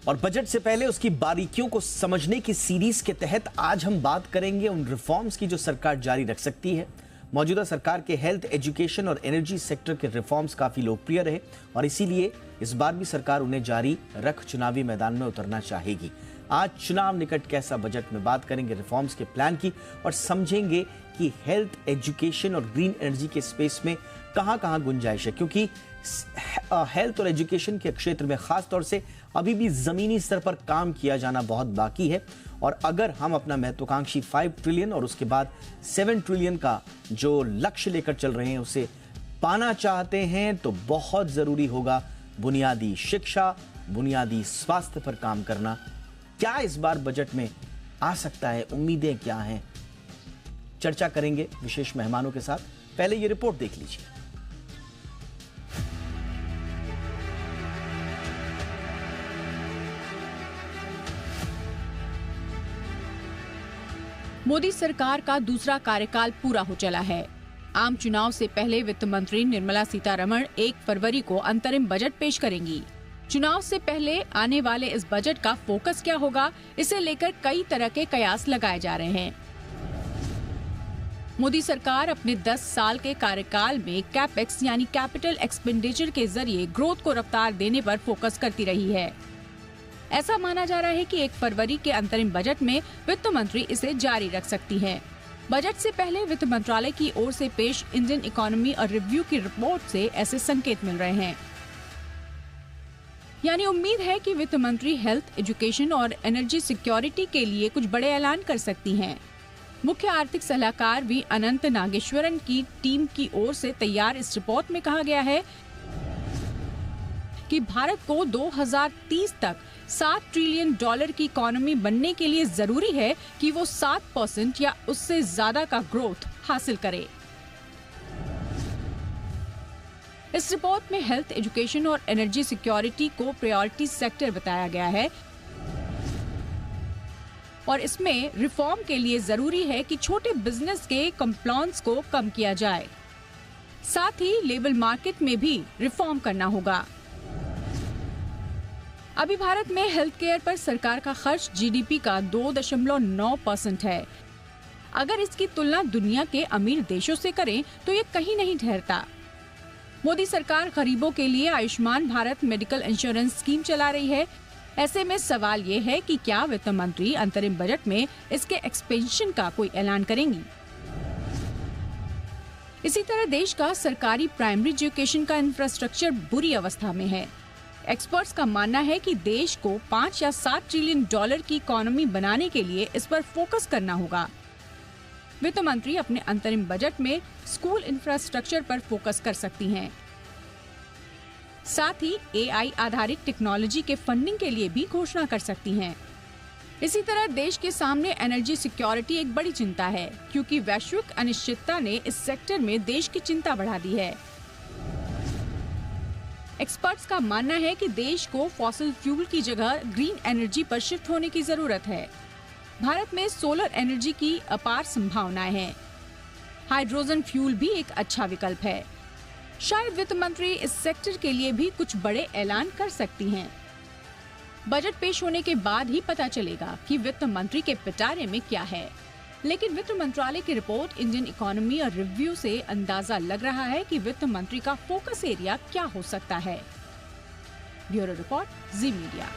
और बजट से पहले उसकी बारीकियों को समझने की सीरीज के तहत आज हम बात करेंगे उन रिफॉर्म्स की जो सरकार जारी रख सकती है। मौजूदा सरकार के हेल्थ, एजुकेशन और एनर्जी सेक्टर के रिफॉर्म्स काफी लोकप्रिय रहे और इसीलिए इस बार भी सरकार उन्हें जारी रख चुनावी मैदान में उतरना चाहेगी। आज चुनाव निकट कैसा बजट में बात करेंगे रिफॉर्म्स के प्लान की और समझेंगे कि हेल्थ, एजुकेशन और ग्रीन एनर्जी के स्पेस में कहां गुंजाइश है, क्योंकि हेल्थ और एजुकेशन के क्षेत्र में खास तौर से अभी भी जमीनी स्तर पर काम किया जाना बहुत बाकी है। और अगर हम अपना महत्वाकांक्षी 5 ट्रिलियन और उसके बाद 7 ट्रिलियन का जो लक्ष्य लेकर चल रहे हैं उसे पाना चाहते हैं तो बहुत जरूरी होगा बुनियादी शिक्षा, बुनियादी स्वास्थ्य पर काम करना। क्या इस बार बजट में आ सकता है, उम्मीदें क्या हैं, चर्चा करेंगे विशेष मेहमानों के साथ। पहले ये रिपोर्ट देख लीजिए। मोदी सरकार का दूसरा कार्यकाल पूरा हो चला है। आम चुनाव से पहले वित्त मंत्री निर्मला सीतारमण 1 फरवरी को अंतरिम बजट पेश करेंगी। चुनाव से पहले आने वाले इस बजट का फोकस क्या होगा, इसे लेकर कई तरह के कयास लगाए जा रहे हैं। मोदी सरकार अपने 10 साल के कार्यकाल में कैपेक्स यानी कैपिटल एक्सपेंडिचर के जरिए ग्रोथ को रफ्तार देने पर फोकस करती रही है। ऐसा माना जा रहा है कि 1 फरवरी के अंतरिम बजट में वित्त मंत्री इसे जारी रख सकती हैं। बजट से पहले वित्त मंत्रालय की ओर से पेश इंडियन इकोनॉमी और रिव्यू की रिपोर्ट से ऐसे संकेत मिल रहे हैं। यानी उम्मीद है कि वित्त मंत्री हेल्थ, एजुकेशन और एनर्जी सिक्योरिटी के लिए कुछ बड़े ऐलान कर सकती हैं। मुख्य आर्थिक सलाहकार वी अनंत नागेश्वरन की टीम की ओर से तैयार इस रिपोर्ट में कहा गया है कि भारत को 2030 तक $7 ट्रिलियन की इकोनॉमी बनने के लिए जरूरी है कि वो 7% या उससे ज्यादा का ग्रोथ हासिल करे। इस रिपोर्ट में हेल्थ, एजुकेशन और एनर्जी सिक्योरिटी को प्रायोरिटी सेक्टर बताया गया है और इसमें रिफॉर्म के लिए जरूरी है कि छोटे बिजनेस के कंप्लायंस को कम किया जाए। साथ ही लेबर मार्केट में भी रिफॉर्म करना होगा। अभी भारत में हेल्थ केयर पर सरकार का खर्च जीडीपी का 2.9% है। अगर इसकी तुलना दुनिया के अमीर देशों से करें तो ये कहीं नहीं ठहरता। मोदी सरकार गरीबों के लिए Ayushman Bharat medical insurance scheme चला रही है। ऐसे में सवाल ये है कि क्या वित्त मंत्री अंतरिम बजट में इसके एक्सपेंशन का कोई ऐलान करेंगी। इसी तरह देश का सरकारी प्राइमरी एजुकेशन का इंफ्रास्ट्रक्चर बुरी अवस्था में है। एक्सपर्ट्स का मानना है कि देश को 5 या 7 ट्रिलियन की इकोनॉमी बनाने के लिए इस पर फोकस करना होगा। वित्त मंत्री अपने अंतरिम बजट में स्कूल इंफ्रास्ट्रक्चर पर फोकस कर सकती हैं। साथ ही एआई आधारित टेक्नोलॉजी के फंडिंग के लिए भी घोषणा कर सकती हैं। इसी तरह देश के सामने एनर्जी सिक्योरिटी एक बड़ी चिंता है, क्योंकि वैश्विक अनिश्चितता ने इस सेक्टर में देश की चिंता बढ़ा दी है। एक्सपर्ट्स का मानना है कि देश को फॉसिल फ्यूल की जगह ग्रीन एनर्जी पर शिफ्ट होने की जरूरत है। भारत में सोलर एनर्जी की अपार संभावनाएं हैं। हाइड्रोजन फ्यूल भी एक अच्छा विकल्प है। शायद वित्त मंत्री इस सेक्टर के लिए भी कुछ बड़े ऐलान कर सकती हैं। बजट पेश होने के बाद ही पता चलेगा कि वित्त मंत्री के पिटारे में क्या है। लेकिन वित्त मंत्रालय की रिपोर्ट इंडियन इकोनॉमी और रिव्यू से अंदाजा लग रहा है कि वित्त मंत्री का फोकस एरिया क्या हो सकता है। ब्यूरो रिपोर्ट, जी मीडिया।